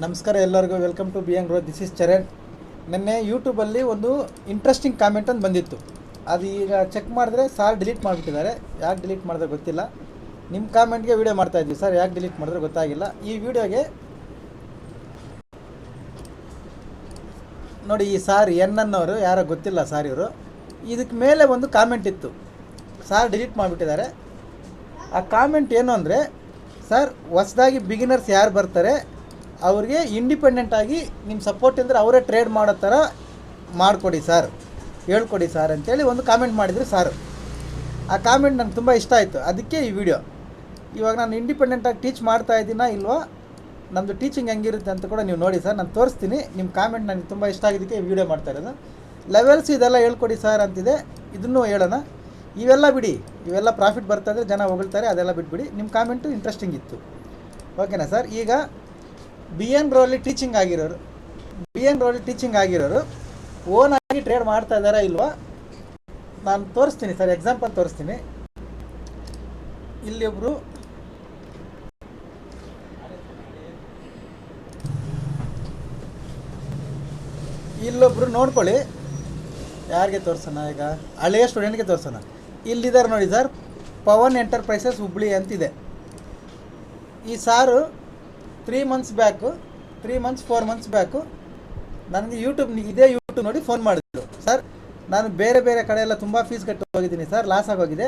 ನಮಸ್ಕಾರ ಎಲ್ಲರಿಗೂ, welcome to beyond grow. This is Charan. ನಿನ್ನೆ ಯೂಟ್ಯೂಬಲ್ಲಿ ಒಂದು ಇಂಟ್ರೆಸ್ಟಿಂಗ್ ಕಾಮೆಂಟ್ ಅಂತ ಬಂದಿತ್ತು. ಅದು ಈಗ ಚೆಕ್ ಮಾಡಿದ್ರೆ ಸಾರ್ ಡಿಲೀಟ್ ಮಾಡಿಬಿಟ್ಟಿದ್ದಾರೆ. ಯಾಕೆ ಡಿಲೀಟ್ ಮಾಡಿದ್ರೆ ಗೊತ್ತಿಲ್ಲ. ನಿಮ್ಮ ಕಾಮೆಂಟ್ಗೆ ವೀಡಿಯೋ ಮಾಡ್ತಾಯಿದ್ವಿ ಸರ್, ಯಾಕೆ ಡಿಲೀಟ್ ಮಾಡಿದ್ರೆ ಗೊತ್ತಾಗಿಲ್ಲ. ಈ ವಿಡಿಯೋಗೆ ನೋಡಿ, ಈ ಸಾರ್ ಅನ್ನೋರು ಯಾರೋ ಗೊತ್ತಿಲ್ಲ ಸಾರ್ ಇವರು. ಇದಕ್ಕೆ ಮೇಲೆ ಒಂದು ಕಾಮೆಂಟ್ ಇತ್ತು, ಸಾರ್ ಡಿಲೀಟ್ ಮಾಡಿಬಿಟ್ಟಿದ್ದಾರೆ. ಆ ಕಾಮೆಂಟ್ ಏನು ಅಂದರೆ, ಸರ್ ಹೊಸದಾಗಿ ಬಿಗಿನರ್ಸ್ ಯಾರು ಬರ್ತಾರೆ ಅವ್ರಿಗೆ ಇಂಡಿಪೆಂಡೆಂಟಾಗಿ ನಿಮ್ಮ ಸಪೋರ್ಟ್ ಇದ್ದರೆ ಅವರೇ ಟ್ರೇಡ್ ಮಾಡೋ ಥರ ಮಾಡಿಕೊಡಿ ಸರ್, ಹೇಳ್ಕೊಡಿ ಸರ್ ಅಂತೇಳಿ ಒಂದು ಕಾಮೆಂಟ್ ಮಾಡಿದ್ರು ಸಾರು. ಆ ಕಾಮೆಂಟ್ ನನಗೆ ತುಂಬ ಇಷ್ಟ ಆಯಿತು, ಅದಕ್ಕೆ ಈ ವಿಡಿಯೋ. ಇವಾಗ ನಾನು ಇಂಡಿಪೆಂಡೆಂಟಾಗಿ ಟೀಚ್ ಮಾಡ್ತಾ ಇದ್ದೀನಾ ಇಲ್ವಾ, ನಮ್ಮದು ಟೀಚಿಂಗ್ ಹೆಂಗಿರುತ್ತೆ ಅಂತ ಕೂಡ ನೀವು ನೋಡಿ ಸರ್, ನಾನು ತೋರಿಸ್ತೀನಿ. ನಿಮ್ಮ ಕಾಮೆಂಟ್ ನನಗೆ ತುಂಬ ಇಷ್ಟ ಆಗಿದ್ದಕ್ಕೆ ಈ ವಿಡಿಯೋ ಮಾಡ್ತಾ ಇರೋದು. ಲೆವೆಲ್ಸ್ ಇದೆಲ್ಲ ಹೇಳ್ಕೊಡಿ ಸರ್ ಅಂತಿದೆ, ಇದನ್ನು ಹೇಳೋಣ. ಇವೆಲ್ಲ ಬಿಡಿ, ಇವೆಲ್ಲ ಪ್ರಾಫಿಟ್ ಬರ್ತಾಯಿದ್ರೆ ಜನ ಹೊಗಳ್ತಾರೆ, ಅದೆಲ್ಲ ಬಿಟ್ಬಿಡಿ. ನಿಮ್ಮ ಕಾಮೆಂಟು ಇಂಟ್ರೆಸ್ಟಿಂಗ್ ಇತ್ತು, ಓಕೆನಾ ಸರ್. ಈಗ ಬಿಯಾಂಗ್ ಗ್ರೋಲಿ ಟೀಚಿಂಗ್ ಆಗಿರೋರು ಓನಾಗಿ ಟ್ರೇಡ್ ಮಾಡ್ತಾ ಇದ್ದಾರಾ ಇಲ್ವಾ ನಾನು ತೋರಿಸ್ತೀನಿ ಸರ್, ಎಕ್ಸಾಂಪಲ್ ತೋರಿಸ್ತೀನಿ. ಇಲ್ಲೊಬ್ರು ನೋಡ್ಕೊಳ್ಳಿ. ಯಾರಿಗೆ ತೋರಿಸೋಣ, ಈಗ ಹಳೆಯ ಸ್ಟೂಡೆಂಟ್ಗೆ ತೋರಿಸೋಣ. ಇಲ್ಲಿದ್ದಾರೆ ನೋಡಿ ಸರ್, ಪವನ್ ಎಂಟರ್ಪ್ರೈಸಸ್ ಹುಬ್ಳಿ ಅಂತಿದೆ. ಈ ಸಾರು 3 ಮಂತ್ಸ್ ಬ್ಯಾಕು, 4 ಮಂತ್ಸ್ ಬ್ಯಾಕು ನನಗೆ ಇದೇ ಯೂಟ್ಯೂಬ್ ನೋಡಿ ಫೋನ್ ಮಾಡಿದ್ರು. ಸರ್ ನಾನು ಬೇರೆ ಕಡೆ ಎಲ್ಲ ತುಂಬ ಫೀಸ್ ಕಟ್ಟಿ ಹೋಗಿದ್ದೀನಿ ಸರ್, ಲಾಸ್ ಆಗೋಗಿದೆ.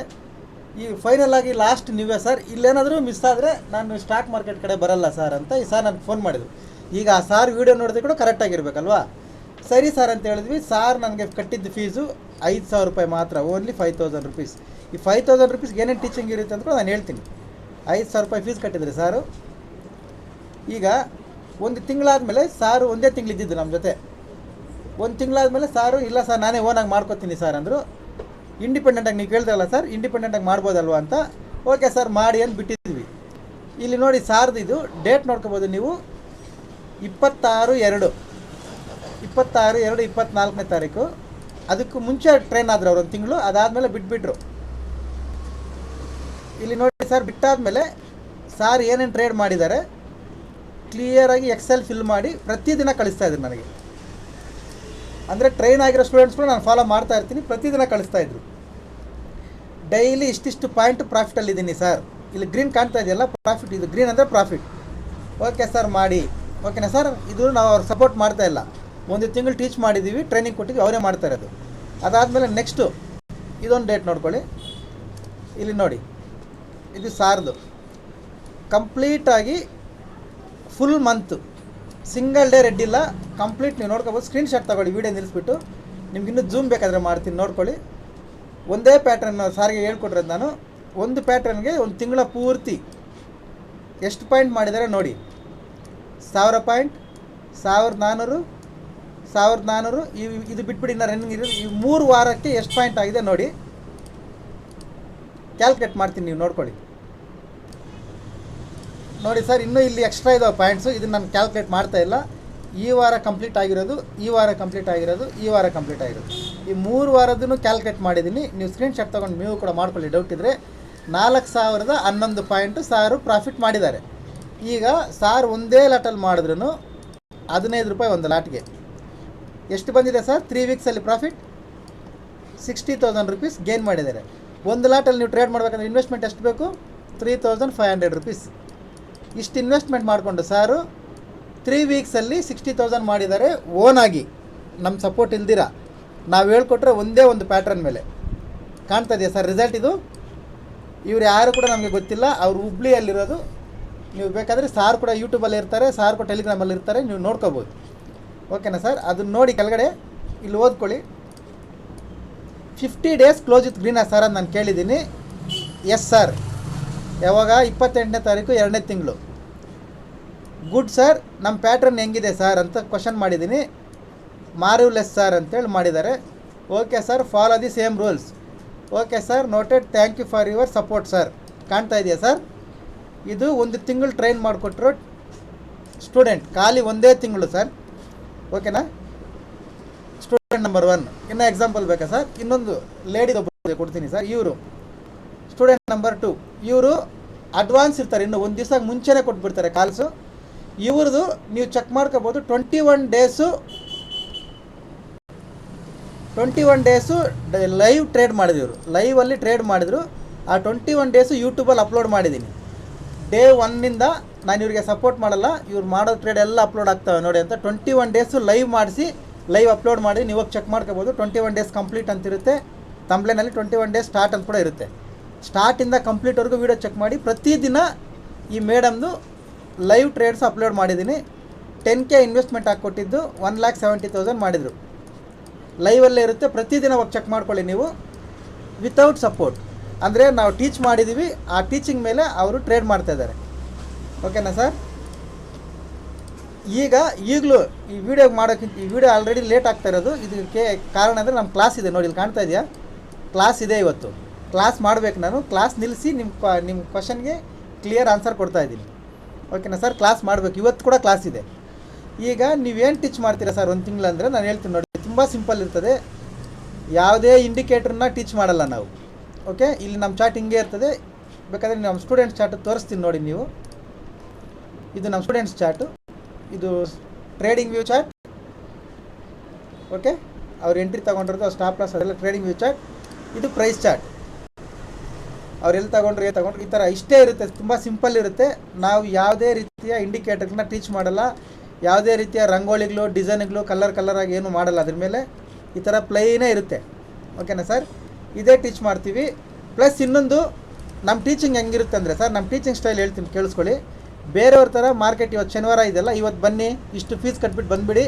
ಈ ಫೈನಲ್ ಆಗಿ ಲಾಸ್ಟ್ ನೀವೇ ಸರ್, ಇಲ್ಲೇನಾದರೂ ಮಿಸ್ ಆದರೆ ನಾನು ಸ್ಟಾಕ್ ಮಾರ್ಕೆಟ್ ಕಡೆ ಬರಲ್ಲ ಸರ್ ಅಂತ ಈ ಸಾರ್ ನನಗೆ ಫೋನ್ ಮಾಡಿದ್ರು. ಈಗ ಆ ಸಾರ್ ವೀಡಿಯೋ ನೋಡಿದ್ರೆ ಕೂಡ ಕರೆಕ್ಟಾಗಿರ್ಬೇಕಲ್ವಾ. ಸರಿ ಸರ್ ಅಂತ ಹೇಳಿದ್ವಿ. ಸಾರ್ ನನಗೆ ಕಟ್ಟಿದ್ದ ಫೀಸು 5,000 ರೂಪಾಯಿ ಮಾತ್ರ, ಓನ್ಲಿ 5,000 ರುಪೀಸ್. ಈ 5,000 ರುಪೀಸ್ಗೆ ಏನೇನು ಟೀಚಿಂಗ್ ಇರುತ್ತೆ ಅಂತ ನಾನು ಹೇಳ್ತೀನಿ. 5,000 ರೂಪಾಯಿ ಫೀಸ್ ಕಟ್ಟಿದ್ರಿ ಸಾರು. ಈಗ ಒಂದು ತಿಂಗಳಾದಮೇಲೆ ಸಾರು ಒಂದೇ ತಿಂಗಳಿದ್ದು ನಮ್ಮ ಜೊತೆ. ಒಂದು ತಿಂಗಳಾದಮೇಲೆ ಸಾರು, ಇಲ್ಲ ಸರ್ ನಾನೇ ಓನಾಗಿ ಮಾಡ್ಕೊತೀನಿ ಸರ್ ಅಂದರು. ಇಂಡಿಪೆಂಡೆಂಟಾಗಿ ನೀವು ಕೇಳ್ತಾರಲ್ಲ ಸರ್, ಇಂಡಿಪೆಂಡೆಂಟಾಗಿ ಮಾಡ್ಬೋದಲ್ವ ಅಂತ. ಓಕೆ ಸರ್ ಮಾಡಿ ಅಂತ ಬಿಟ್ಟಿದ್ವಿ. ಇಲ್ಲಿ ನೋಡಿ ಸಾರ್ದು ಇದು ಡೇಟ್ ನೋಡ್ಕೋಬೋದು ನೀವು. 26/2/24ನೇ ತಾರೀಕು. ಅದಕ್ಕೂ ಮುಂಚೆ ಟ್ರೈನ್ ಆದರು ಅವ್ರು, ಒಂದು ತಿಂಗಳು. ಅದಾದಮೇಲೆ ಬಿಟ್ಬಿಟ್ರು. ಇಲ್ಲಿ ನೋಡಿ ಸರ್, ಬಿಟ್ಟಾದಮೇಲೆ ಸಾರ್ ಏನೇನು ಟ್ರೇಡ್ ಮಾಡಿದ್ದಾರೆ ಕ್ಲಿಯರಾಗಿ ಎಕ್ಸೆಲ್ ಫಿಲ್ ಮಾಡಿ ಪ್ರತಿದಿನ ಕಳಿಸ್ತಾಯಿದ್ರು ನನಗೆ. ಅಂದರೆ ಟ್ರೈನ್ ಆಗಿರೋ ಸ್ಟೂಡೆಂಟ್ಸ್ಗಳು ನಾನು ಫಾಲೋ ಮಾಡ್ತಾ ಇರ್ತೀನಿ, ಪ್ರತಿದಿನ ಕಳಿಸ್ತಾಯಿದ್ರು. ಡೈಲಿ ಇಷ್ಟಿಷ್ಟು ಪಾಯಿಂಟ್ ಪ್ರಾಫಿಟಲ್ಲಿದ್ದೀನಿ ಸರ್. ಇಲ್ಲಿ ಗ್ರೀನ್ ಕಾಣ್ತಾ ಇದೆಯಲ್ಲ ಪ್ರಾಫಿಟ್, ಇದು ಗ್ರೀನ್ ಅಂದರೆ ಪ್ರಾಫಿಟ್. ಓಕೆ ಸರ್ ಮಾಡಿ, ಓಕೆನಾ ಸರ್. ಇದು ನಾವು ಅವ್ರು ಸಪೋರ್ಟ್ ಮಾಡ್ತಾ ಇಲ್ಲ, ಒಂದು ತಿಂಗಳು ಟೀಚ್ ಮಾಡಿದ್ದೀವಿ, ಟ್ರೈನಿಂಗ್ ಕೊಟ್ಟಿದ್ದೀವಿ, ಅವರೇ ಮಾಡ್ತಾ ಇರೋದು. ಅದಾದಮೇಲೆ ನೆಕ್ಸ್ಟು ಇದೊಂದು ಡೇಟ್ ನೋಡ್ಕೊಳ್ಳಿ. ಇಲ್ಲಿ ನೋಡಿ, ಇದು ಸಾರ್ದು ಕಂಪ್ಲೀಟಾಗಿ full month, single day red ಇಲ್ಲ, ಕಂಪ್ಲೀಟ್ ನೀವು ನೋಡ್ಕೋಬೋದು. ಸ್ಕ್ರೀನ್ಶಾಟ್ ತಗೊಳ್ಳಿ, ವೀಡಿಯೋ ನಿಲ್ಲಿಸ್ಬಿಟ್ಟು. ನಿಮ್ಗೆ ಇನ್ನೂ ಜೂಮ್ ಬೇಕಾದರೆ ಮಾಡ್ತೀನಿ, ನೋಡ್ಕೊಳ್ಳಿ. ಒಂದೇ ಪ್ಯಾಟ್ರನ್ ಸಾರಿಗೆ ಹೇಳ್ಕೊಟ್ರದ್ದು ನಾನು. ಒಂದು ಪ್ಯಾಟ್ರನ್ಗೆ ಒಂದು ತಿಂಗಳ ಪೂರ್ತಿ ಎಷ್ಟು ಪಾಯಿಂಟ್ ಮಾಡಿದ್ದಾರೆ ನೋಡಿ. 1000 ಪಾಯಿಂಟ್, 1400, 1400. ಇದು ಬಿಟ್ಬಿಡಿ, ಇನ್ನು ರನ್ನಿಂಗ್ ಇರೋದು. ಈ 3 ವಾರಕ್ಕೆ ಎಷ್ಟು ಪಾಯಿಂಟ್ ಆಗಿದೆ ನೋಡಿ, ಕ್ಯಾಲ್ಕುಲೇಟ್ ಮಾಡ್ತೀನಿ, ನೀವು ನೋಡ್ಕೊಳ್ಳಿ. ನೋಡಿ ಸರ್, ಇನ್ನೂ ಇಲ್ಲಿ ಎಕ್ಸ್ಟ್ರಾ ಇದಾವೆ ಪಾಯಿಂಟ್ಸು, ಇದನ್ನು ನಾನು ಕ್ಯಾಲ್ಕುಲೇಟ್ ಮಾಡ್ತಾ ಇಲ್ಲ. ಈ ವಾರ ಕಂಪ್ಲೀಟ್ ಆಗಿರೋದು, ಈ ವಾರ ಕಂಪ್ಲೀಟ್ ಆಗಿರೋದು, ಈ ವಾರ ಕಂಪ್ಲೀಟ್ ಆಗಿರೋದು, ಈ 3 ವಾರದೂ ಕ್ಯಾಲ್ಕುಲೇಟ್ ಮಾಡಿದ್ದೀನಿ. ನೀವು ಸ್ಕ್ರೀನ್ಶಾಟ್ ತೊಗೊಂಡು ನೀವು ಕೂಡ ಮಾಡ್ಕೊಳ್ಳಿ, ಡೌಟ್ ಇದ್ದರೆ. 4,011 ಪಾಯಿಂಟು ಸಾರು ಪ್ರಾಫಿಟ್ ಮಾಡಿದ್ದಾರೆ. ಈಗ ಸಾರು ಒಂದೇ ಲಾಟಲ್ಲಿ ಮಾಡಿದ್ರೂ 15 ರೂಪಾಯಿ ಒಂದು ಲಾಟ್ಗೆ. ಎಷ್ಟು ಬಂದಿದೆ ಸರ್ 3 ವೀಕ್ಸಲ್ಲಿ ಪ್ರಾಫಿಟ್? 60,000 ರುಪೀಸ್ ಗೇನ್ ಮಾಡಿದ್ದಾರೆ. ಒಂದು ಲಾಟಲ್ಲಿ ನೀವು ಟ್ರೇಡ್ ಮಾಡಬೇಕಂದ್ರೆ ಇನ್ವೆಸ್ಟ್ಮೆಂಟ್ ಎಷ್ಟು ಬೇಕು? 3,500 ರುಪೀಸ್. ಇಷ್ಟು ಇನ್ವೆಸ್ಟ್ಮೆಂಟ್ ಮಾಡಿಕೊಂಡು ಸಾರು 3 ವೀಕ್ಸಲ್ಲಿ 60,000 ಮಾಡಿದ್ದಾರೆ ಓನಾಗಿ, ನಮ್ಮ ಸಪೋರ್ಟ್ ಇಲ್ದಿರ. ನಾವು ಹೇಳ್ಕೊಟ್ರೆ ಒಂದೇ ಒಂದು ಪ್ಯಾಟ್ರನ್ ಮೇಲೆ. ಕಾಣ್ತಾ ಇದೆಯಾ ಸರ್ ರಿಸಲ್ಟ್ ಇದು? ಇವ್ರು ಯಾರು ಕೂಡ ನಮಗೆ ಗೊತ್ತಿಲ್ಲ, ಅವರು ಹುಬ್ಳಿಯಲ್ಲಿರೋದು. ನೀವು ಬೇಕಾದರೆ ಸಾರ್ ಕೂಡ ಯೂಟ್ಯೂಬಲ್ಲಿ ಇರ್ತಾರೆ, ಸಾರ್ ಕೂಡ ಟೆಲಿಗ್ರಾಮಲ್ಲಿ ಇರ್ತಾರೆ, ನೀವು ನೋಡ್ಕೋಬೋದು. ಓಕೆನಾ ಸರ್, ಅದನ್ನ ನೋಡಿ ಕೆಳಗಡೆ ಇಲ್ಲಿ ಓದ್ಕೊಳ್ಳಿ. 50 ಡೇಸ್ ಕ್ಲೋಸ್ ವಿತ್ ಗ್ರೀನಾ ಸರ್ ಅಂತ ನಾನು ಕೇಳಿದ್ದೀನಿ. Yes sir. ಯಾವಾಗ? 28ನೇ ತಾರೀಕು 2ನೇ ತಿಂಗಳು. ಗುಡ್ ಸರ್, ನಮ್ಮ ಪ್ಯಾಟ್ರನ್ ಹೆಂಗಿದೆ ಸರ್ ಅಂತ ಕ್ವಶನ್ ಮಾಡಿದ್ದೀನಿ. ಮಾರ್ವ್ಲೆಸ್ ಸರ್ ಅಂತೇಳಿ ಮಾಡಿದ್ದಾರೆ. Okay sir, follow the same rules. Okay sir, noted, thank you for your support sir. ಕಾಣ್ತಾ ಇದೆಯಾ ಸರ್? ಇದು ಒಂದು ತಿಂಗಳು ಟ್ರೈನ್ ಮಾಡಿಕೊಟ್ರು ಸ್ಟೂಡೆಂಟ್, ಖಾಲಿ ಒಂದೇ ತಿಂಗಳು ಸರ್. ಓಕೆನಾ? Student number 1. ಇನ್ನೂ ಎಕ್ಸಾಂಪಲ್ ಬೇಕಾ ಸರ್? ಇನ್ನೊಂದು ಲೇಡಿದೊಬ್ಬರು ಕೊಡ್ತೀನಿ ಸರ್. ಇವರು ಸ್ಟೂಡೆಂಟ್ ನಂಬರ್ 2. ಇವರು ಅಡ್ವಾನ್ಸ್ ಇರ್ತಾರೆ, ಇನ್ನು ಒಂದು ದಿವಸ ಮುಂಚೆನೇ ಕೊಟ್ಬಿಡ್ತಾರೆ ಕಾಲ್ಸು. ಇವ್ರದ್ದು ನೀವು ಚೆಕ್ ಮಾಡ್ಕೋಬೋದು. 21 ಡೇಸು ಲೈವ್ ಟ್ರೇಡ್ ಮಾಡಿದ್ರು, ಲೈವಲ್ಲಿ ಟ್ರೇಡ್ ಮಾಡಿದ್ರು. ಆ 21 ಡೇಸು ಯೂಟ್ಯೂಬಲ್ಲಿ ಅಪ್ಲೋಡ್ ಮಾಡಿದ್ದೀನಿ. ಡೇ 1ನಿಂದ ನಾನು ಇವ್ರಿಗೆ ಸಪೋರ್ಟ್ ಮಾಡಲ್ಲ, ಇವ್ರು ಮಾಡೋ ಟ್ರೇಡ್ ಎಲ್ಲ ಅಪ್ಲೋಡ್ ಆಗ್ತವೆ ನೋಡಿ ಅಂತ 21 ಡೇಸು ಲೈವ್ ಮಾಡಿಸಿ ಲೈವ್ ಅಪ್ಲೋಡ್ ಮಾಡಿ ನೀವು ಚೆಕ್ ಮಾಡ್ಕೋಬೋದು. 21 ಡೇಸ್ ಕಂಪ್ಲೀಟ್ ಅಂತಿರುತ್ತೆ, ತಂಬ್ಲೇನಲ್ಲಿ 21 ಡೇಸ್ ಸ್ಟಾರ್ಟ್ ಅಂತ ಕೂಡ ಇರುತ್ತೆ. ಸ್ಟಾರ್ಟಿಂದ ಕಂಪ್ಲೀಟ್ವರೆಗೂ ವೀಡಿಯೋ ಚೆಕ್ ಮಾಡಿ. ಪ್ರತಿದಿನ ಈ ಮೇಡಮ್ದು ಲೈವ್ ಟ್ರೇಡ್ಸ್ ಅಪ್ಲೋಡ್ ಮಾಡಿದ್ದೀನಿ. 10K ಇನ್ವೆಸ್ಟ್ಮೆಂಟ್ ಹಾಕ್ಕೊಟ್ಟಿದ್ದು 1,70,000 ಮಾಡಿದರು. ಲೈವಲ್ಲೇ ಇರುತ್ತೆ, ಪ್ರತಿದಿನ ಹೋಗಿ ಚೆಕ್ ಮಾಡ್ಕೊಳ್ಳಿ ನೀವು. ವಿತೌಟ್ ಸಪೋರ್ಟ್ ಅಂದರೆ ನಾವು ಟೀಚ್ ಮಾಡಿದ್ದೀವಿ, ಆ ಟೀಚಿಂಗ್ ಮೇಲೆ ಅವರು ಟ್ರೇಡ್ ಮಾಡ್ತಾಯಿದ್ದಾರೆ. ಓಕೆನಾ ಸರ್? ಈಗಲೂ ಈ ವಿಡಿಯೋ ಮಾಡೋಕ್ಕಿಂತ ಈ ವಿಡಿಯೋ ಆಲ್ರೆಡಿ ಲೇಟ್ ಆಗ್ತಾ ಇರೋದು. ಇದಕ್ಕೆ ಕಾರಣ ಅಂದರೆ ನಮ್ಮ ಕ್ಲಾಸ್ ಇದೆ ನೋಡಿ, ಇಲ್ಲಿ ಕಾಣ್ತಾ ಇದೆಯಾ? ಕ್ಲಾಸ್ ಇದೆ ಇವತ್ತು. ಕ್ಲಾಸ್ ಮಾಡಬೇಕು ನಾನು. ಕ್ಲಾಸ್ ನಿಲ್ಲಿಸಿ ನಿಮ್ಮ ಕ್ವಶನ್ಗೆ ಕ್ಲಿಯರ್ ಆನ್ಸರ್ ಕೊಡ್ತಾಯಿದ್ದೀನಿ. ಓಕೆನಾ ಸರ್? ಕ್ಲಾಸ್ ಮಾಡಬೇಕು, ಇವತ್ತು ಕೂಡ ಕ್ಲಾಸ್ ಇದೆ. ಈಗ ನೀವೇನು ಟೀಚ್ ಮಾಡ್ತೀರಾ ಸರ್ ಒಂದು ತಿಂಗಳು ಅಂದರೆ ನಾನು ಹೇಳ್ತೀನಿ ನೋಡಿ, ತುಂಬ ಸಿಂಪಲ್ ಇರ್ತದೆ. ಯಾವುದೇ ಇಂಡಿಕೇಟ್ರನ್ನ ಟೀಚ್ ಮಾಡಲ್ಲ ನಾವು. ಓಕೆ, ಇಲ್ಲಿ ನಮ್ಮ ಚಾಟ್ ಹಿಂಗೆ ಇರ್ತದೆ. ಬೇಕಾದರೆ ನಮ್ಮ ಸ್ಟೂಡೆಂಟ್ಸ್ ಚಾಟ್ ತೋರಿಸ್ತೀನಿ ನೋಡಿ ನೀವು. ಇದು ನಮ್ಮ ಸ್ಟೂಡೆಂಟ್ಸ್ ಚಾಟು, ಇದು ಟ್ರೇಡಿಂಗ್ ವ್ಯೂ ಚಾಟ್. ಓಕೆ, ಅವ್ರು ಎಂಟ್ರಿ ತೊಗೊಂಡಿರೋದು ಸ್ಟಾಪ್ ಲಾಸ್ ಅದೆಲ್ಲ ಟ್ರೇಡಿಂಗ್ ವ್ಯೂ ಚಾಟ್. ಇದು ಪ್ರೈಸ್ ಚಾಟ್, ಅವ್ರು ಎಲ್ಲಿ ತೊಗೊಂಡ್ರು ಈ ಥರ ಇಷ್ಟೇ ಇರುತ್ತೆ. ತುಂಬ ಸಿಂಪಲ್ ಇರುತ್ತೆ. ನಾವು ಯಾವುದೇ ರೀತಿಯ ಇಂಡಿಕೇಟರ್ನ ಟೀಚ್ ಮಾಡಲ್ಲ, ಯಾವುದೇ ರೀತಿಯ ರಂಗೋಳಿಗಳು, ಡಿಸೈನ್ಗಳು, ಕಲರಾಗಿ ಏನು ಮಾಡಲ್ಲ. ಅದ್ರ ಮೇಲೆ ಈ ಥರ ಪ್ಲೈನೇ ಇರುತ್ತೆ. ಓಕೆನಾ ಸರ್? ಇದೇ ಟೀಚ್ ಮಾಡ್ತೀವಿ. ಪ್ಲಸ್ ಇನ್ನೊಂದು ನಮ್ಮ ಟೀಚಿಂಗ್ ಹೆಂಗಿರುತ್ತೆ ಅಂದರೆ ಸರ್, ನಮ್ಮ ಟೀಚಿಂಗ್ ಸ್ಟೈಲ್ ಹೇಳ್ತೀನಿ ಕೇಳಿಸ್ಕೊಳ್ಳಿ. ಬೇರೆಯವ್ರ ಥರ ಮಾರ್ಕೆಟ್ ಇವತ್ತು ಶನಿವಾರ ಇದೆಲ್ಲ, ಇವತ್ತು ಬನ್ನಿ, ಇಷ್ಟು ಫೀಸ್ ಕಟ್ಬಿಟ್ಟು ಬಂದುಬಿಡಿ,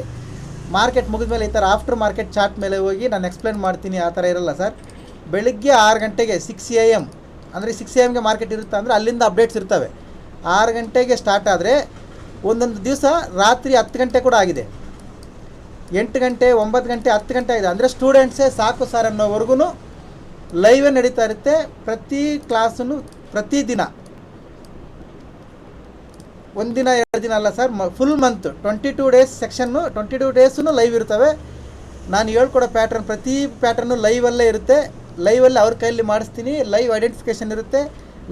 ಮಾರ್ಕೆಟ್ ಮುಗಿದ್ಮೇಲೆ ಈ ಥರ ಆಫ್ಟರ್ ಮಾರ್ಕೆಟ್ ಚಾರ್ಟ್ ಮೇಲೆ ಹೋಗಿ ನಾನು ಎಕ್ಸ್ಪ್ಲೇನ್ ಮಾಡ್ತೀನಿ, ಆ ಥರ ಇರಲ್ಲ ಸರ್. ಬೆಳಿಗ್ಗೆ 6 ಗಂಟೆಗೆ 6 AM ಅಂದರೆ 6 AM ಮಾರ್ಕೆಟ್ ಇರುತ್ತೆ ಅಂದರೆ ಅಲ್ಲಿಂದ ಅಪ್ಡೇಟ್ಸ್ ಇರ್ತವೆ. 6 ಗಂಟೆಗೆ ಸ್ಟಾರ್ಟ್ ಆದರೆ ಒಂದೊಂದು ದಿವಸ ರಾತ್ರಿ 10 ಗಂಟೆ ಕೂಡ ಆಗಿದೆ, 8 ಗಂಟೆ, 9 ಗಂಟೆ, 10 ಗಂಟೆ ಆಗಿದೆ. ಅಂದರೆ ಸ್ಟೂಡೆಂಟ್ಸೇ ಸಾಕು ಸರ್ ಅನ್ನೋವರೆಗೂ ಲೈವೇ ನಡೀತಾ ಇರುತ್ತೆ. ಪ್ರತಿ ಕ್ಲಾಸನ್ನು ಪ್ರತಿದಿನ, ಒಂದಿನ 2 ದಿನ ಅಲ್ಲ sir, full month 22 days section, 22 days live ಇರ್ತವೆ. ನಾನು ಹೇಳ್ಕೊಡೋ ಪ್ರತಿ ಪ್ಯಾಟ್ರನ್ನು ಲೈವಲ್ಲೇ ಇರುತ್ತೆ. ಲೈವಲ್ಲಿ ಅವ್ರ ಕೈಯಲ್ಲಿ ಮಾಡಿಸ್ತೀನಿ. ಲೈವ್ ಐಡೆಂಟಿಫಿಕೇಷನ್ ಇರುತ್ತೆ,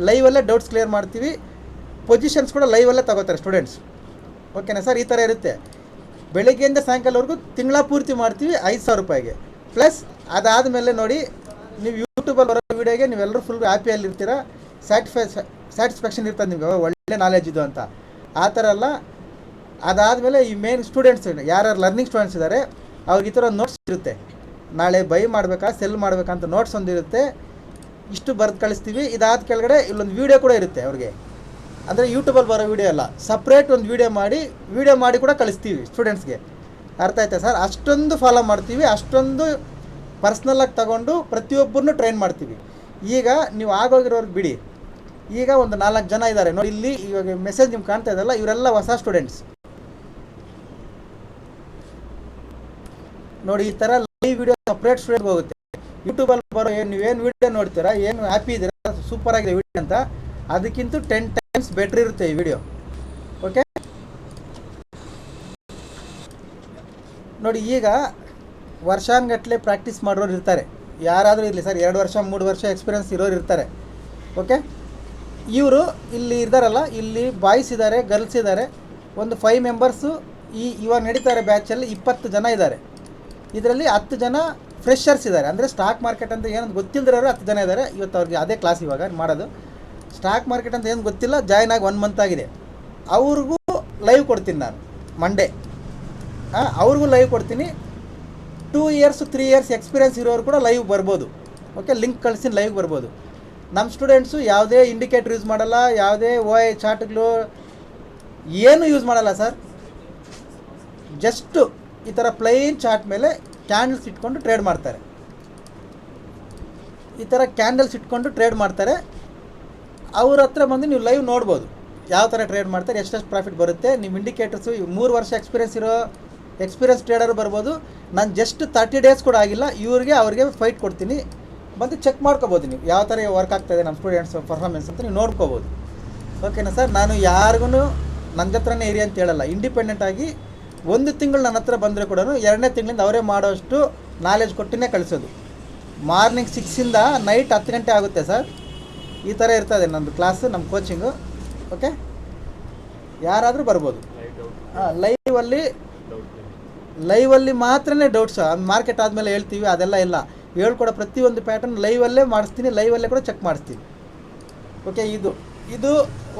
ಲೈವಲ್ಲೇ ಡೌಟ್ಸ್ ಕ್ಲಿಯರ್ ಮಾಡ್ತೀವಿ. ಪೊಸಿಷನ್ಸ್ ಕೂಡ ಲೈವಲ್ಲೇ ತಗೋತಾರೆ ಸ್ಟೂಡೆಂಟ್ಸ್. ಓಕೆನಾ ಸರ್? ಈ ಥರ ಇರುತ್ತೆ. ಬೆಳಗ್ಗೆಯಿಂದ ಸಾಯಂಕಾಲವರೆಗೂ ತಿಂಗಳ ಪೂರ್ತಿ ಮಾಡ್ತೀವಿ 5,000 ರೂಪಾಯಿಗೆ. ಪ್ಲಸ್ ಅದಾದಮೇಲೆ ನೋಡಿ, ನೀವು ಯೂಟ್ಯೂಬಲ್ಲಿ ಬರೋ ವೀಡಿಯೋಗೆ ನೀವೆಲ್ಲರೂ ಫುಲ್ ಹ್ಯಾಪಿಯಲ್ಲಿರ್ತೀರ, ಸ್ಯಾಟಿಸ್ಫ್ಯಾಕ್ಷನ್ ಇರ್ತದೆ ನಿಮಗೆ, ಒಳ್ಳೆ ನಾಲೆಜ್ ಇದು ಅಂತ. ಆ ಥರ ಅಲ್ಲ. ಅದಾದಮೇಲೆ ಈ ಮೇನ್ ಸ್ಟೂಡೆಂಟ್ಸ್ ಯಾರು ಲರ್ನಿಂಗ್ ಸ್ಟೂಡೆಂಟ್ಸ್ ಇದ್ದಾರೆ ಅವ್ರಿಗೆ ಈ ಥರ ನೋಟ್ಸ್ ಇರುತ್ತೆ. ನಾಳೆ ಬೈ ಮಾಡಬೇಕಾ ಸೆಲ್ ಮಾಡಬೇಕಂತ ನೋಟ್ಸ್ ಒಂದಿರುತ್ತೆ, ಇಷ್ಟು ಬರೆದು ಕಳಿಸ್ತೀವಿ. ಇದಾದ ಕೆಳಗಡೆ ಇಲ್ಲೊಂದು ವೀಡಿಯೋ ಕೂಡ ಇರುತ್ತೆ ಅವ್ರಿಗೆ. ಅಂದರೆ ಯೂಟ್ಯೂಬಲ್ಲಿ ಬರೋ ವೀಡಿಯೋ ಅಲ್ಲ, ಸಪ್ರೇಟ್ ಒಂದು ವೀಡಿಯೋ ಮಾಡಿ ಕೂಡ ಕಳಿಸ್ತೀವಿ ಸ್ಟೂಡೆಂಟ್ಸ್ಗೆ. ಅರ್ಥ ಆಯ್ತಾ ಸರ್? ಅಷ್ಟೊಂದು ಫಾಲೋ ಮಾಡ್ತೀವಿ, ಅಷ್ಟೊಂದು ಪರ್ಸ್ನಲ್ಲಾಗಿ ತಗೊಂಡು ಪ್ರತಿಯೊಬ್ಬರನ್ನು ಟ್ರೈನ್ ಮಾಡ್ತೀವಿ. ಈಗ ನೀವು ಆಗೋಗಿರೋರ್ಗೆ ಬಿಡಿ, ಈಗ ಒಂದು 4 ಜನ ಇದ್ದಾರೆ ನೋಡಿ ಇಲ್ಲಿ. ಇವಾಗ ಮೆಸೇಜ್ ನಿಮ್ಗೆ ಕಾಣ್ತಾ ಇದಲ್ಲ, ಇವರೆಲ್ಲ ಹೊಸ ಸ್ಟೂಡೆಂಟ್ಸ್ ನೋಡಿ. ಈ ಥರ ಲೈವ್ ವಿಡಿಯೋ ಸಪ್ರೇಟ್ ಸ್ಟೂಡೆಂಟ್ಗೆ ಹೋಗುತ್ತೆ. ಯೂಟ್ಯೂಬಲ್ಲಿ ಬರೋ ನೀವೇನು ವೀಡಿಯೋ ನೋಡ್ತೀರಾ, ಏನು ಹ್ಯಾಪಿ ಇದ್ದೀರಾ, ಸೂಪರ್ ಆಗಿದೆ ವಿಡಿಯೋ ಅಂತ, ಅದಕ್ಕಿಂತ 10 ಟೈಮ್ಸ್ ಬೆಟ್ರ್ ಇರುತ್ತೆ ಈ ವಿಡಿಯೋ. ಓಕೆ ನೋಡಿ, ಈಗ ವರ್ಷಾನ್ಗಟ್ಟಲೆ ಪ್ರಾಕ್ಟೀಸ್ ಮಾಡೋರು ಇರ್ತಾರೆ, ಯಾರಾದರೂ ಇರಲಿ ಸರ್, 2 ವರ್ಷ 3 ವರ್ಷ ಎಕ್ಸ್ಪೀರಿಯನ್ಸ್ ಇರೋರು ಇರ್ತಾರೆ. ಓಕೆ, ಇವರು ಇಲ್ಲಿ ಇದ್ದಾರಲ್ಲ, ಇಲ್ಲಿ ಬಾಯ್ಸ್ ಇದ್ದಾರೆ, ಗರ್ಲ್ಸ್ ಇದ್ದಾರೆ. ಒಂದು 5 ಮೆಂಬರ್ಸು ಇವಾಗ ನಡೀತಾರೆ ಬ್ಯಾಚಲ್ಲಿ 20 ಜನ ಇದ್ದಾರೆ. ಇದರಲ್ಲಿ 10 ಜನ ಫ್ರೆಷರ್ಸ್ ಇದ್ದಾರೆ. ಅಂದರೆ ಸ್ಟಾಕ್ ಮಾರ್ಕೆಟ್ ಅಂತ ಏನಂತ ಗೊತ್ತಿಲ್ಲದಿರೋರು 10 ಜನ ಇದ್ದಾರೆ. ಇವತ್ತು ಅವ್ರಿಗೆ ಅದೇ ಕ್ಲಾಸ್ ಇವಾಗ ಮಾಡೋದು. ಸ್ಟಾಕ್ ಮಾರ್ಕೆಟ್ ಅಂತ ಏನು ಗೊತ್ತಿಲ್ಲ, ಜಾಯ್ನ್ ಆಗಿ 1 ಮಂತ್ ಆಗಿದೆ. ಅವ್ರಿಗೂ ಲೈವ್ ಕೊಡ್ತೀನಿ ನಾನು ಮಂಡೇ. ಅವ್ರಿಗೂ ಲೈವ್ ಕೊಡ್ತೀನಿ. 2 ಇಯರ್ಸ್ 3 ಇಯರ್ಸ್ ಎಕ್ಸ್ಪೀರಿಯನ್ಸ್ ಇರೋರು ಕೂಡ ಲೈವ್ ಬರ್ಬೋದು. ಓಕೆ, ಲಿಂಕ್ ಕಳಿಸಿ ಲೈವ್ ಬರ್ಬೋದು. ನಮ್ಮ ಸ್ಟೂಡೆಂಟ್ಸು ಯಾವುದೇ ಇಂಡಿಕೇಟ್ರ್ ಯೂಸ್ ಮಾಡಲ್ಲ, ಯಾವುದೇ OI ಚಾರ್ಟ್ಗಳು ಏನು ಯೂಸ್ ಮಾಡಲ್ಲ ಸರ್. ಜಸ್ಟು ಈ ಥರ ಪ್ಲೈನ್ ಚಾರ್ಟ್ ಮೇಲೆ ಕ್ಯಾಂಡಲ್ಸ್ ಇಟ್ಕೊಂಡು ಟ್ರೇಡ್ ಮಾಡ್ತಾರೆ. ಈ ಥರ ಕ್ಯಾಂಡಲ್ಸ್ ಇಟ್ಕೊಂಡು ಟ್ರೇಡ್ ಮಾಡ್ತಾರೆ. ಅವ್ರ ಹತ್ರ ಬಂದು ನೀವು ಲೈವ್ ನೋಡ್ಬೋದು ಯಾವ ಥರ ಟ್ರೇಡ್ ಮಾಡ್ತಾರೆ, ಎಷ್ಟೆಷ್ಟು ಪ್ರಾಫಿಟ್ ಬರುತ್ತೆ. ನಿಮ್ಮ ಇಂಡಿಕೇಟರ್ಸು 3 ವರ್ಷ ಎಕ್ಸ್ಪೀರಿಯನ್ಸ್ ಟ್ರೇಡರ್ ಬರ್ಬೋದು. ನಾನು ಜಸ್ಟ್ 30 ಡೇಸ್ ಕೂಡ ಆಗಿಲ್ಲ, ಅವ್ರಿಗೆ ಫೈಟ್ ಕೊಡ್ತೀನಿ, ಬಂದು ಚೆಕ್ ಮಾಡ್ಕೋಬೋದು. ನೀವು ಯಾವ ಥರ ವರ್ಕ್ ಆಗ್ತಾಯಿದೆ ನಮ್ಮ ಸ್ಟೂಡೆಂಟ್ಸ್ ಪರ್ಫಾರ್ಮೆನ್ಸ್ ಅಂತ ನೀವು ನೋಡ್ಕೋಬೋದು. ಓಕೆನಾ ಸರ್? ನಾನು ಯಾರಿಗೂ ನನ್ನ ಹತ್ರನೇ ಇರಿ ಅಂತ ಹೇಳಲ್ಲ. ಇಂಡಿಪೆಂಡೆಂಟಾಗಿ 1 ತಿಂಗಳು ನನ್ನ ಹತ್ರ ಬಂದರೆ ಕೂಡ 2ನೇ ತಿಂಗಳಿಂದ ಅವರೇ ಮಾಡೋಷ್ಟು ನಾಲೆಜ್ ಕೊಟ್ಟಿನೇ ಕಳಿಸೋದು. ಮಾರ್ನಿಂಗ್ 6ಇಂದ ನೈಟ್ 10 ಗಂಟೆ ಆಗುತ್ತೆ ಸರ್. ಈ ಥರ ಇರ್ತದೆ ನಮ್ಮದು ಕ್ಲಾಸು, ನಮ್ಮ ಕೋಚಿಂಗು. ಓಕೆ, ಯಾರಾದರೂ ಬರ್ಬೋದು. ಲೈವಲ್ಲಿ ಲೈವಲ್ಲಿ ಮಾತ್ರನೇ ಡೌಟ್ಸು, ಮಾರ್ಕೆಟ್ ಆದಮೇಲೆ ಹೇಳ್ತೀವಿ ಅದೆಲ್ಲ ಇಲ್ಲ. ಹೇಳ್ಕೊಡೋ ಪ್ರತಿಯೊಂದು ಪ್ಯಾಟರ್ನ್ ಲೈವಲ್ಲೇ ಮಾಡಿಸ್ತೀನಿ, ಲೈವಲ್ಲೇ ಕೂಡ ಚೆಕ್ ಮಾಡಿಸ್ತೀನಿ. ಓಕೆ, ಇದು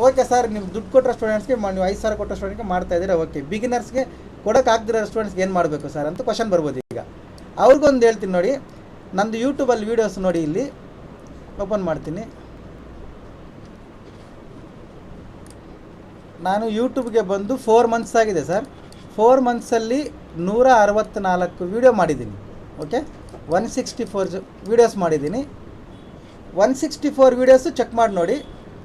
ಓಕೆ ಸರ್. ನೀವು ದುಡ್ಡು ಕೊಟ್ಟರೆ ಸ್ಟೂಡೆಂಟ್ಸ್ಗೆ ನೀವು 5,000 ಕೊಟ್ಟರೆ ಸ್ಟೂಡೆಂಟ್ಗೆ ಮಾಡ್ತಾಯಿದ್ದೀರಾ, ಓಕೆ. ಬಿಗಿನರ್ಸ್ಗೆ ಕೊಡೋಕ್ಕಾಗ್ದಿರೋ ಸ್ಟೂಡೆಂಟ್ಸ್ಗೆ ಏನು ಮಾಡಬೇಕು ಸರ್ ಅಂತ ಕ್ವಶನ್ ಬರ್ಬೋದು. ಈಗ ಅವ್ರಿಗೊಂದು ಹೇಳ್ತೀನಿ ನೋಡಿ, ನಂದು ಯೂಟ್ಯೂಬಲ್ಲಿ ವೀಡಿಯೋಸ್ ನೋಡಿ, ಇಲ್ಲಿ ಓಪನ್ ಮಾಡ್ತೀನಿ. ನಾನು ಯೂಟ್ಯೂಬ್ಗೆ ಬಂದು 4 ಮಂತ್ಸ್ ಆಗಿದೆ ಸರ್. 4 ಮಂತ್ಸಲ್ಲಿ 164 ವೀಡಿಯೋ ಮಾಡಿದ್ದೀನಿ. ಓಕೆ, 164 ವೀಡಿಯೋಸ್ ಮಾಡಿದ್ದೀನಿ. 164 ವೀಡಿಯೋಸು ಚೆಕ್ ಮಾಡಿ ನೋಡಿ.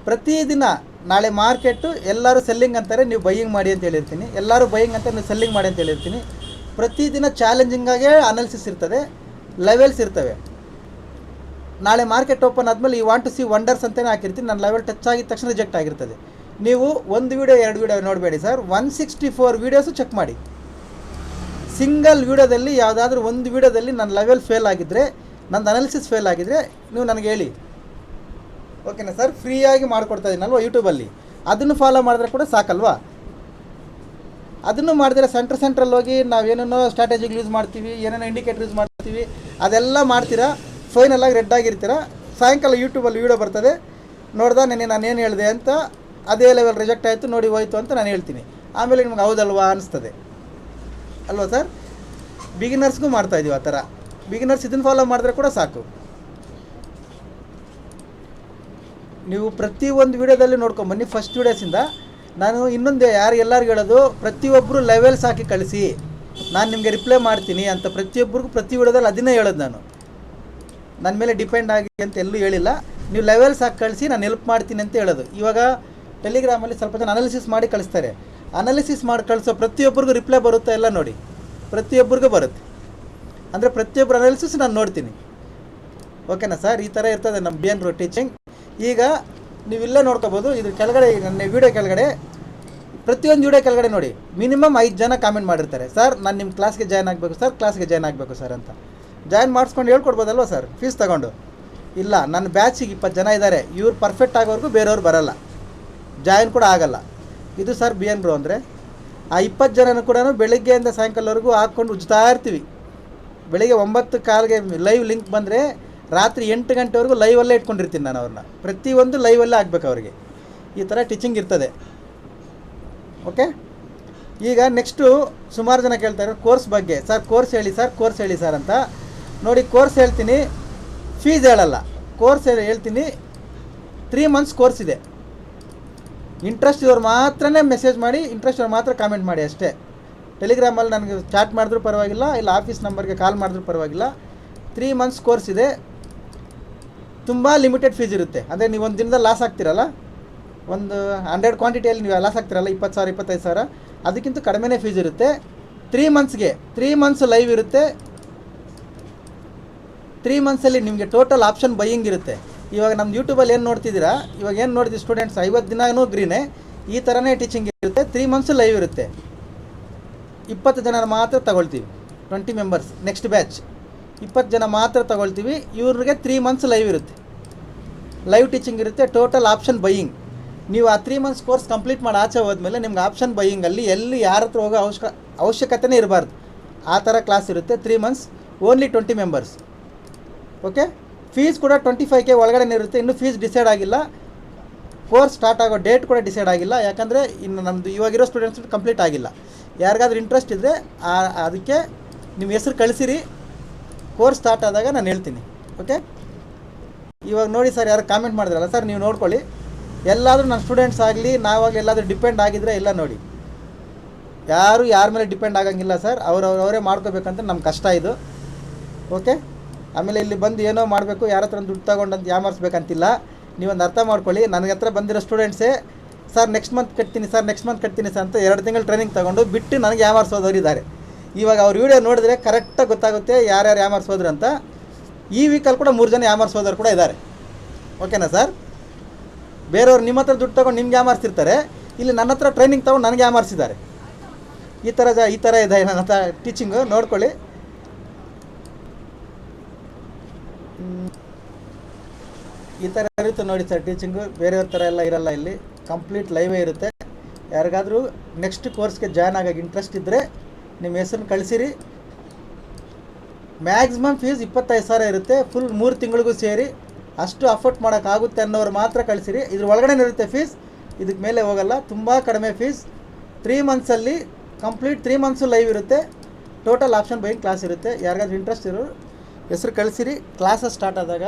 ಪ್ರತಿದಿನ ನಾಳೆ ಮಾರ್ಕೆಟು ಎಲ್ಲರೂ ಸೆಲ್ಲಿಂಗ್ ಅಂತಾರೆ, ನೀವು ಬೈಯಿಂಗ್ ಮಾಡಿ ಅಂತ ಹೇಳಿರ್ತೀನಿ. ಎಲ್ಲರೂ ಬೈಯಿಂಗ್ ಅಂತ ನೀವು ಸೆಲ್ಲಿಂಗ್ ಮಾಡಿ ಅಂತ ಹೇಳಿರ್ತೀನಿ. ಪ್ರತಿದಿನ ಚಾಲೆಂಜಿಂಗಾಗೇ ಅನಾಲಿಸಿಸ್ ಇರ್ತದೆ, ಲೆವೆಲ್ಸ್ ಇರ್ತವೆ. ನಾಳೆ ಮಾರ್ಕೆಟ್ ಓಪನ್ ಆದಮೇಲೆ ಈ ವಾಂಟ್ ಟು ಸಿ ವಂಡರ್ಸ್ ಅಂತಲೇ ಹಾಕಿರ್ತೀನಿ. ನನ್ನ ಲೆವೆಲ್ ಟಚ್ ಆಗಿದ ತಕ್ಷಣ ರಿಜೆಕ್ಟ್ ಆಗಿರ್ತದೆ. ನೀವು 1 ವೀಡಿಯೋ 2 ವೀಡಿಯೋ ನೋಡಬೇಡಿ ಸರ್, 164 ವೀಡಿಯೋಸು ಚೆಕ್ ಮಾಡಿ. ಸಿಂಗಲ್ ವೀಡಿಯೋದಲ್ಲಿ ಯಾವುದಾದ್ರೂ ಒಂದು ವೀಡಿಯೋದಲ್ಲಿ ನನ್ನ ಲೆವೆಲ್ ಫೇಲ್ ಆಗಿದ್ದರೆ, ನಂದು ಅನಾಲಿಸಿಸ್ ಫೇಲ್ ಆಗಿದ್ದರೆ ನೀವು ನನಗೆ ಹೇಳಿ, ಓಕೆನಾ ಸರ್? ಫ್ರೀಯಾಗಿ ಮಾಡಿಕೊಡ್ತಾ ಇದ್ದೀನಲ್ವ ಯೂಟ್ಯೂಬಲ್ಲಿ, ಅದನ್ನು ಫಾಲೋ ಮಾಡಿದ್ರೆ ಕೂಡ ಸಾಕಲ್ವಾ? ಅದನ್ನು ಮಾಡಿದ್ರೆ ಸೆಂಟ್ರಲ್ಲಿ ಹೋಗಿ ನಾವೇನೇನೋ ಸ್ಟ್ರಾಟಜಿಗೆ ಯೂಸ್ ಮಾಡ್ತೀವಿ, ಏನೇನೋ ಇಂಡಿಕೇಟರ್ ಯೂಸ್ ಮಾಡ್ತೀವಿ, ಅದೆಲ್ಲ ಮಾಡ್ತೀರಾ, ಫೈನಲಾಗಿ ರೆಡ್ ಆಗಿರ್ತೀರ. ಸಾಯಂಕಾಲ ಯೂಟ್ಯೂಬಲ್ಲಿ ವೀಡಿಯೋ ಬರ್ತದೆ, ನೋಡ್ದೆ ನೆನ್ನೆ ನಾನು ಏನು ಹೇಳಿದೆ ಅಂತ, ಅದೇ ಲೆವೆಲ್ ರಿಜೆಕ್ಟ್ ಆಯಿತು ನೋಡಿ ಹೋಯ್ತು ಅಂತ ನಾನು ಹೇಳ್ತೀನಿ. ಆಮೇಲೆ ನಿಮ್ಗೆ ಹೌದಲ್ವಾ ಅನಿಸ್ತದೆ ಅಲ್ವಾ ಸರ್? ಬಿಗಿನರ್ಸ್ಗೂ ಮಾಡ್ತಾಯಿದ್ದೀವಿ ಆ ಥರ. ಬಿಗಿನರ್ಸ್ ಇದನ್ನು ಫಾಲೋ ಮಾಡಿದ್ರೆ ಕೂಡ ಸಾಕು. ನೀವು ಪ್ರತಿಯೊಂದು ವೀಡಿಯೋದಲ್ಲಿ ನೋಡ್ಕೊಂಬನ್ನಿ, ಫಸ್ಟ್ ವೀಡಿಯೋಸಿಂದ. ನಾನು ಇನ್ನೊಂದು ಎಲ್ಲರಿಗೂ ಹೇಳೋದು, ಪ್ರತಿಯೊಬ್ಬರು ಲೆವೆಲ್ಸ್ ಹಾಕಿ ಕಳಿಸಿ, ನಾನು ನಿಮಗೆ ರಿಪ್ಲೈ ಮಾಡ್ತೀನಿ ಅಂತ ಪ್ರತಿಯೊಬ್ಬರಿಗೂ ಪ್ರತಿ ವೀಡಿಯೋದಲ್ಲಿ ಅದನ್ನೇ ಹೇಳೋದು. ನಾನು ನನ್ನ ಮೇಲೆ ಡಿಪೆಂಡ್ ಆಗಿ ಅಂತ ಎಲ್ಲೂ ಹೇಳಿಲ್ಲ. ನೀವು ಲೆವೆಲ್ಸ್ ಹಾಕಿ ಕಳಿಸಿ, ನಾನು ಹೆಲ್ಪ್ ಮಾಡ್ತೀನಿ ಅಂತ ಹೇಳೋದು. ಇವಾಗ ಟೆಲಿಗ್ರಾಮಲ್ಲಿ ಸ್ವಲ್ಪ ಜನ ಅನಾಲಿಸಿಸ್ ಮಾಡಿ ಕಳಿಸ್ತಾರೆ. ಅನಾಲಿಸಿಸ್ ಮಾಡಿ ಕಳಿಸೋ ಪ್ರತಿಯೊಬ್ಬರಿಗೂ ರಿಪ್ಲೈ ಬರುತ್ತಾ ಎಲ್ಲ ನೋಡಿ, ಪ್ರತಿಯೊಬ್ಬರಿಗೂ ಬರುತ್ತೆ. ಅಂದರೆ ಪ್ರತಿಯೊಬ್ಬರು ಅನಾಲಿಸಿಸ್ ನಾನು ನೋಡ್ತೀನಿ. ಓಕೆನಾ ಸರ್? ಈ ಥರ ಇರ್ತದೆ ನಮ್ಮ BN Pro ಟೀಚಿಂಗ್. ಈಗ ನೀವಿಲ್ಲೇ ನೋಡ್ಕೋಬೋದು, ಇದ್ರ ಕೆಳಗಡೆ ನನ್ನ ವೀಡಿಯೋ ಕೆಳಗಡೆ, ಪ್ರತಿಯೊಂದು ವೀಡಿಯೋ ಕೆಳಗಡೆ ನೋಡಿ, ಮಿನಿಮಮ್ 5 ಜನ ಕಾಮೆಂಟ್ ಮಾಡಿರ್ತಾರೆ, ಸರ್ ನಾನು ನಿಮ್ಮ ಕ್ಲಾಸ್ಗೆ ಜಾಯ್ನ್ ಆಗಬೇಕು ಸರ್, ಕ್ಲಾಸ್ಗೆ ಜಾಯ್ನ್ ಆಗಬೇಕು ಸರ್ ಅಂತ. ಜಾಯ್ನ್ ಮಾಡಿಸ್ಕೊಂಡು ಹೇಳ್ಕೊಡ್ಬೋದಲ್ವ ಸರ್ ಫೀಸ್ ತೊಗೊಂಡು? ಇಲ್ಲ, ನನ್ನ ಬ್ಯಾಚಿಗೆ 20 ಜನ ಇದ್ದಾರೆ, ಇವ್ರು ಪರ್ಫೆಕ್ಟ್ ಆಗೋವರೆಗೂ ಬೇರೆಯವ್ರು ಬರೋಲ್ಲ, ಜಾಯಿನ್ ಕೂಡ ಆಗಲ್ಲ. ಇದು ಸರ್ BN Pro ಅಂದರೆ. ಆ 20 ಜನನೂ ಕೂಡ ಬೆಳಗ್ಗೆಯಿಂದ ಸಾಯಂಕಾಲವರೆಗೂ ಹಾಕ್ಕೊಂಡು ಉಜ್ತಾ ಇರ್ತೀವಿ. ಬೆಳಿಗ್ಗೆ 9:15ಗೆ ಲೈವ್ ಲಿಂಕ್ ಬಂದರೆ ರಾತ್ರಿ 8 ಗಂಟೆವರೆಗೂ ಲೈವಲ್ಲೇ ಇಟ್ಕೊಂಡಿರ್ತೀನಿ ನಾನು ಅವ್ರನ್ನ. ಪ್ರತಿಯೊಂದು ಲೈವಲ್ಲೇ ಆಗಬೇಕು ಅವ್ರಿಗೆ. ಈ ಥರ ಟೀಚಿಂಗ್ ಇರ್ತದೆ. ಓಕೆ, ಈಗ ನೆಕ್ಸ್ಟು ಸುಮಾರು ಜನ ಕೇಳ್ತಾರೆ ಕೋರ್ಸ್ ಬಗ್ಗೆ, ಸರ್ ಕೋರ್ಸ್ ಹೇಳಿ ಸರ್, ಕೋರ್ಸ್ ಹೇಳಿ ಸರ್ ಅಂತ. ನೋಡಿ, ಕೋರ್ಸ್ ಹೇಳ್ತೀನಿ, ಫೀಸ್ ಹೇಳಲ್ಲ. ಕೋರ್ಸ್ ಹೇಳ್ತೀನಿ, 3 ಮಂತ್ಸ್ ಕೋರ್ಸ್ ಇದೆ. ಇಂಟ್ರೆಸ್ಟ್ ಇರೋರು ಮಾತ್ರನೇ ಮೆಸೇಜ್ ಮಾಡಿ, ಇಂಟ್ರೆಸ್ಟ್ ಇರೋರು ಮಾತ್ರ ಕಾಮೆಂಟ್ ಮಾಡಿ ಅಷ್ಟೇ. ಟೆಲಿಗ್ರಾಮಲ್ಲಿ ನನಗೆ ಚಾಟ್ ಮಾಡಿದ್ರೂ ಪರವಾಗಿಲ್ಲ, ಇಲ್ಲ ಆಫೀಸ್ ನಂಬರ್ಗೆ ಕಾಲ್ ಮಾಡಿದ್ರೂ ಪರವಾಗಿಲ್ಲ. 3 ಮಂತ್ಸ್ ಕೋರ್ಸ್ ಇದೆ. ತುಂಬ ಲಿಮಿಟೆಡ್ ಫೀಸ್ ಇರುತ್ತೆ. ಅಂದರೆ ನೀವು ಒಂದು ದಿನದಲ್ಲಿ ಲಾಸ್ ಆಗ್ತಿರಲ್ಲ, ಒಂದು 100 ಕ್ವಾಂಟಿಟಿಯಲ್ಲಿ ನೀವು ಲಾಸ್ ಆಗ್ತಿರಲ್ಲ, 20,000 25,000, ಅದಕ್ಕಿಂತ ಕಡಿಮೆನೇ ಫೀಸ್ ಇರುತ್ತೆ. 3 ಮಂತ್ಸ್ಗೆ 3 ಮಂತ್ಸ್ ಲೈವ್ ಇರುತ್ತೆ. 3 ಮಂತ್ಸಲ್ಲಿ ನಿಮಗೆ ಟೋಟಲ್ ಆಪ್ಷನ್ ಬೈಯಿಂಗ್ ಇರುತ್ತೆ. ಇವಾಗ ನಮ್ಮ ಯೂಟ್ಯೂಬಲ್ಲಿ ಏನು ನೋಡ್ತಿದ್ದೀರಾ, ಇವಾಗ ಏನು ನೋಡಿದ್ವಿ ಸ್ಟೂಡೆಂಟ್ಸ್, 50 ದಿನವೂ ಗ್ರೀನೇ, ಈ ಥರನೇ ಟೀಚಿಂಗ್ ಇರುತ್ತೆ. 3 ಮಂತ್ಸ್ ಲೈವ್ ಇರುತ್ತೆ. 20 ಜನ ಮಾತ್ರ ತಗೊಳ್ತೀವಿ, 20 ಮೆಂಬರ್ಸ್ ನೆಕ್ಸ್ಟ್ ಬ್ಯಾಚ್. 20 ಜನ ಮಾತ್ರ ತಗೊಳ್ತೀವಿ. ಇವ್ರಿಗೆ 3 ಮಂತ್ಸ್ ಲೈವ್ ಇರುತ್ತೆ, ಲೈವ್ ಟೀಚಿಂಗ್ ಇರುತ್ತೆ. Total option buying. ನೀವು ಆ 3 ಮಂತ್ಸ್ ಕೋರ್ಸ್ ಕಂಪ್ಲೀಟ್ ಮಾಡಿ ಆಚೆ ಹೋದ್ಮೇಲೆ ನಿಮ್ಗೆ ಆಪ್ಷನ್ ಬೈಯಿಂಗಲ್ಲಿ ಎಲ್ಲಿ ಯಾರ ಹತ್ರ ಹೋಗೋ ಅವಶ್ಯಕತೆನೇ ಇರಬಾರ್ದು. ಆ ಥರ ಕ್ಲಾಸ್ ಇರುತ್ತೆ. 3 months only 20 members. Okay, fees ಕೂಡ 25K ಒಳಗಡೆ ಇರುತ್ತೆ. ಇನ್ನೂ ಫೀಸ್ ಡಿಸೈಡ್ ಆಗಿಲ್ಲ. ಕೋರ್ಸ್ ಸ್ಟಾರ್ಟ್ ಆಗೋ ಡೇಟ್ ಕೂಡ ಡಿಸೈಡ್ ಆಗಿಲ್ಲ, ಯಾಕಂದರೆ ಇನ್ನು ನಮ್ಮದು ಇವಾಗಿರೋ ಸ್ಟೂಡೆಂಟ್ಸ್ ಕಂಪ್ಲೀಟ್ ಆಗಿಲ್ಲ. ಯಾರಿಗಾದ್ರೂ ಇಂಟ್ರೆಸ್ಟ್ ಇದ್ದರೆ ಅದಕ್ಕೆ ನಿಮ್ಮ ಹೆಸರು ಕಳಿಸಿರಿ, ಕೋರ್ಸ್ ಸ್ಟಾರ್ಟ್ ಆದಾಗ ನಾನು ಹೇಳ್ತೀನಿ. ಓಕೆ, ಇವಾಗ ನೋಡಿ ಸರ್, ಯಾರು ಕಾಮೆಂಟ್ ಮಾಡಿದ್ರಲ್ಲ ಸರ್, ನೀವು ನೋಡ್ಕೊಳ್ಳಿ. ಎಲ್ಲಾದರೂ ನನ್ನ ಸ್ಟೂಡೆಂಟ್ಸ್ ಆಗಲಿ ನಾವಾಗಲಿ ಎಲ್ಲಾದರೂ ಡಿಪೆಂಡ್ ಆಗಿದ್ದರೆ ಇಲ್ಲ ನೋಡಿ, ಯಾರು ಯಾರ ಮೇಲೆ ಡಿಪೆಂಡ್ ಆಗಂಗಿಲ್ಲ ಸರ್. ಅವರವರೇ ಮಾಡ್ಕೋಬೇಕಂತ ನಮ್ಮ ಕಷ್ಟ ಇದು. ಓಕೆ, ಆಮೇಲೆ ಇಲ್ಲಿ ಬಂದು ಏನೋ ಮಾಡಬೇಕು, ಯಾರ ಹತ್ರ ದುಡ್ಡು ತೊಗೊಂಡಂತ ಯಾಮಾರಿಸ್ಬೇಕಂತಿಲ್ಲ. ನೀವೊಂದು ಅರ್ಥ ಮಾಡ್ಕೊಳ್ಳಿ. ನನಗೆ ಹತ್ರ ಬಂದಿರೋ ಸ್ಟೂಡೆಂಟ್ಸೇ ಸರ್ ನೆಕ್ಸ್ಟ್ ಮಂತ್ ಕಟ್ತೀನಿ ಸರ್, ನೆಕ್ಸ್ಟ್ ಮಂತ್ ಕಟ್ತೀನಿ ಸರ್ ಅಂತ 2 ತಿಂಗಳು ಟ್ರೈನಿಂಗ್ ತೊಗೊಂಡು ಬಿಟ್ಟು ನನಗೆ ಯಾಮಾರಿಸೋದವ್ರು ಇದ್ದಾರೆ. ಇವಾಗ ಅವ್ರ ವೀಡಿಯೋ ನೋಡಿದ್ರೆ ಕರೆಕ್ಟಾಗಿ ಗೊತ್ತಾಗುತ್ತೆ ಯಾರ್ಯಾರು ಯಾಮಾರಿಸೋದ್ರು ಅಂತ. ಈ ವೀಕಲ್ಲಿ ಕೂಡ 3 ಜನ ಯಾಮಾರಿಸೋದವ್ರು ಕೂಡ ಇದ್ದಾರೆ. ಓಕೆನಾ ಸರ್? ಬೇರೆಯವ್ರು ನಿಮ್ಮ ಹತ್ರ ದುಡ್ಡು ತೊಗೊಂಡು ನಿಮ್ಗೆ ಯಾಮಾರಿಸಿರ್ತಾರೆ, ಇಲ್ಲಿ ನನ್ನ ಹತ್ರ ಟ್ರೈನಿಂಗ್ ತೊಗೊಂಡು ನನಗೆ ಯಾಮಾರಿಸಿದ್ದಾರೆ. ಈ ಥರ ಇದೆ ನನ್ನ ಹತ್ರ ಟೀಚಿಂಗು, ನೋಡ್ಕೊಳ್ಳಿ. ಈ ಥರ ಇರುತ್ತೆ ನೋಡಿ ಸರ್ ಟೀಚಿಂಗು. ಬೇರೆಯವ್ರ ಥರ ಎಲ್ಲ ಇರಲ್ಲ, ಇಲ್ಲಿ ಕಂಪ್ಲೀಟ್ ಲೈವೇ ಇರುತ್ತೆ. ಯಾರಿಗಾದರೂ ನೆಕ್ಸ್ಟ್ ಕೋರ್ಸ್ಗೆ ಜಾಯ್ನ್ ಆಗೋಕ್ಕೆ ಇಂಟ್ರೆಸ್ಟ್ ಇದ್ದರೆ ನಿಮ್ಮ ಹೆಸರನ್ನ ಕಳಿಸಿರಿ. ಮ್ಯಾಕ್ಸಿಮಮ್ ಫೀಸ್ 25,000 ಇರುತ್ತೆ, ಫುಲ್ 3 ತಿಂಗಳಿಗೂ ಸೇರಿ. ಅಷ್ಟು ಅಫೋರ್ಡ್ ಮಾಡೋಕ್ಕಾಗುತ್ತೆ ಅನ್ನೋರು ಮಾತ್ರ ಕಳಿಸಿರಿ. ಇದ್ರ ಒಳಗಡೆ ಇರುತ್ತೆ ಫೀಸ್, ಇದಕ್ಕೆ ಮೇಲೆ ಹೋಗಲ್ಲ. ತುಂಬ ಕಡಿಮೆ ಫೀಸ್. 3 ಮಂತ್ಸಲ್ಲಿ ಕಂಪ್ಲೀಟ್ 3 ಮಂತ್ಸು ಲೈವ್ ಇರುತ್ತೆ. ಟೋಟಲ್ ಆಪ್ಷನ್ ಬೈಯಿಂಗ್ ಕ್ಲಾಸ್ ಇರುತ್ತೆ. ಯಾರಿಗಾದ್ರೂ ಇಂಟ್ರೆಸ್ಟ್ ಇರೋರು ಹೆಸರು ಕಳಿಸಿರಿ. ಕ್ಲಾಸಸ್ ಸ್ಟಾರ್ಟ್ ಆದಾಗ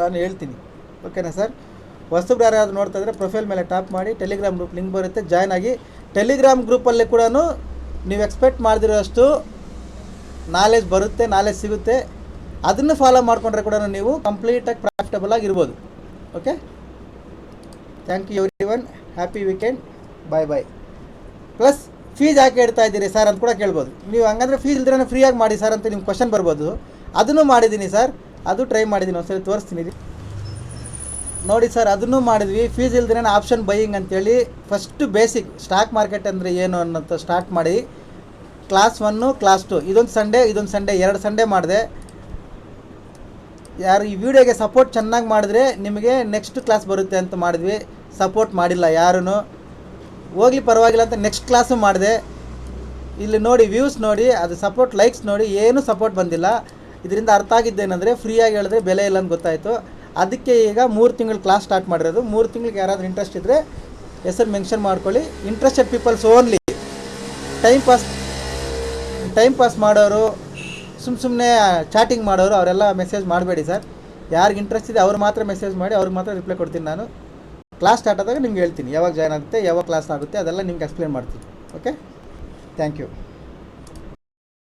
ನಾನು ಹೇಳ್ತೀನಿ. ಓಕೆನಾ ಸರ್? ಹೊಸಬ್ರು ಯಾರಾದ್ರು ನೋಡ್ತಾ ಇದ್ದರೆ ಪ್ರೊಫೈಲ್ ಮೇಲೆ ಟಾಪ್ ಮಾಡಿ, ಟೆಲಿಗ್ರಾಮ್ ಗ್ರೂಪ್ ಲಿಂಕ್ ಬರುತ್ತೆ, ಜಾಯ್ನ್ ಆಗಿ. ಟೆಲಿಗ್ರಾಮ್ ಗ್ರೂಪಲ್ಲಿ ಕೂಡ ನೀವು ಎಕ್ಸ್ಪೆಕ್ಟ್ ಮಾಡದಿರೋಷ್ಟು ನಾಲೆಜ್ ಬರುತ್ತೆ, ನಾಲೆಜ್ ಸಿಗುತ್ತೆ. ಅದನ್ನು ಫಾಲೋ ಮಾಡಿಕೊಂಡ್ರೆ ಕೂಡ ನೀವು ಕಂಪ್ಲೀಟಾಗಿ ಪ್ರಾಫಿಟಬಲ್ ಆಗಿರ್ಬೋದು. Okay, thank you everyone. Happy weekend. Bye. Plus fees ಯಾಕೆ ಇಡ್ತಾ ಇದ್ದೀರಿ ಸರ್ ಅಂತ ಕೂಡ ಕೇಳ್ಬೋದು ನೀವು. ಹಂಗಂದ್ರೆ ಫೀಸ್ ಇಲ್ದಿರೇ ಫ್ರೀಯಾಗಿ ಮಾಡಿ ಸರ್ ಅಂತ ನಿಮ್ಮ ಕ್ವಶನ್ ಬರ್ಬೋದು. ಅದನ್ನು ಮಾಡಿದ್ದೀನಿ ಸರ್, ಅದು ಟ್ರೈ ಮಾಡಿದ್ದೀನಿ, ಒಂದ್ಸರಿ ತೋರಿಸ್ತೀನಿ ನೋಡಿ ಸರ್. ಅದನ್ನು ಮಾಡಿದ್ವಿ. ಫೀಸ್ ಇಲ್ದಿರೇ ಆಪ್ಷನ್ ಬೈಯಿಂಗ್ ಅಂತೇಳಿ ಫಸ್ಟು ಬೇಸಿಕ್ ಸ್ಟಾಕ್ ಮಾರ್ಕೆಟ್ ಅಂದರೆ ಏನು ಅನ್ನೋಂಥ ಸ್ಟಾರ್ಟ್ ಮಾಡಿ ಕ್ಲಾಸ್ 1 ಕ್ಲಾಸ್ 2 ಇದೊಂದು ಸಂಡೇ 2 ಸಂಡೇ ಮಾಡಿದೆ. ಯಾರು ಈ ವಿಡಿಯೋಗೆ ಸಪೋರ್ಟ್ ಚೆನ್ನಾಗಿ ಮಾಡಿದ್ರೆ ನಿಮಗೆ ನೆಕ್ಸ್ಟ್ ಕ್ಲಾಸ್ ಬರುತ್ತೆ ಅಂತ ಮಾಡಿದ್ವಿ. ಸಪೋರ್ಟ್ ಮಾಡಿಲ್ಲ ಯಾರೂ, ಹೋಗಲಿ ಪರವಾಗಿಲ್ಲ ಅಂತ ನೆಕ್ಸ್ಟ್ ಕ್ಲಾಸು ಮಾಡಿದೆ. ಇಲ್ಲಿ ನೋಡಿ ವ್ಯೂಸ್ ನೋಡಿ, ಅದು ಸಪೋರ್ಟ್ ಲೈಕ್ಸ್ ನೋಡಿ, ಏನೂ ಸಪೋರ್ಟ್ ಬಂದಿಲ್ಲ. ಇದರಿಂದ ಅರ್ಥ ಆಗಿದ್ದೇನೆಂದರೆ ಫ್ರೀಯಾಗಿ ಹೇಳಿದ್ರೆ ಬೆಲೆ ಇಲ್ಲ ಅಂತ ಗೊತ್ತಾಯಿತು. ಅದಕ್ಕೆ ಈಗ 3 ತಿಂಗಳು ಕ್ಲಾಸ್ ಸ್ಟಾರ್ಟ್ ಮಾಡಿರೋದು. 3 ತಿಂಗಳಿಗೆ ಯಾರಾದರೂ ಇಂಟ್ರೆಸ್ಟ್ ಇದ್ದರೆ ಹೆಸರು ಮೆನ್ಷನ್ ಮಾಡ್ಕೊಳ್ಳಿ. Interested peoples only. Time pass ಮಾಡೋರು, ಸುಮ್ಮನೆ ಚಾಟಿಂಗ್ ಮಾಡೋರು ಅವರೆಲ್ಲ ಮೆಸೇಜ್ ಮಾಡಬೇಡಿ ಸರ್. ಯಾರಿಗೆ ಇಂಟ್ರೆಸ್ಟ್ ಇದೆ ಅವ್ರು ಮಾತ್ರ ಮೆಸೇಜ್ ಮಾಡಿ, ಅವ್ರಿಗೆ ಮಾತ್ರ ರಿಪ್ಲೈ ಕೊಡ್ತೀನಿ ನಾನು. ಕ್ಲಾಸ್ ಸ್ಟಾರ್ಟ್ ಆದಾಗ ನಿಮ್ಗೆ ಹೇಳ್ತೀನಿ ಯಾವಾಗ ಜಾಯ್ನ್ ಆಗುತ್ತೆ, ಯಾವಾಗ ಕ್ಲಾಸ್ ಆಗುತ್ತೆ, ಅದೆಲ್ಲ ನಿಮ್ಗೆ ಎಕ್ಸ್ಪ್ಲೇನ್ ಮಾಡ್ತೀನಿ. Okay, thank you.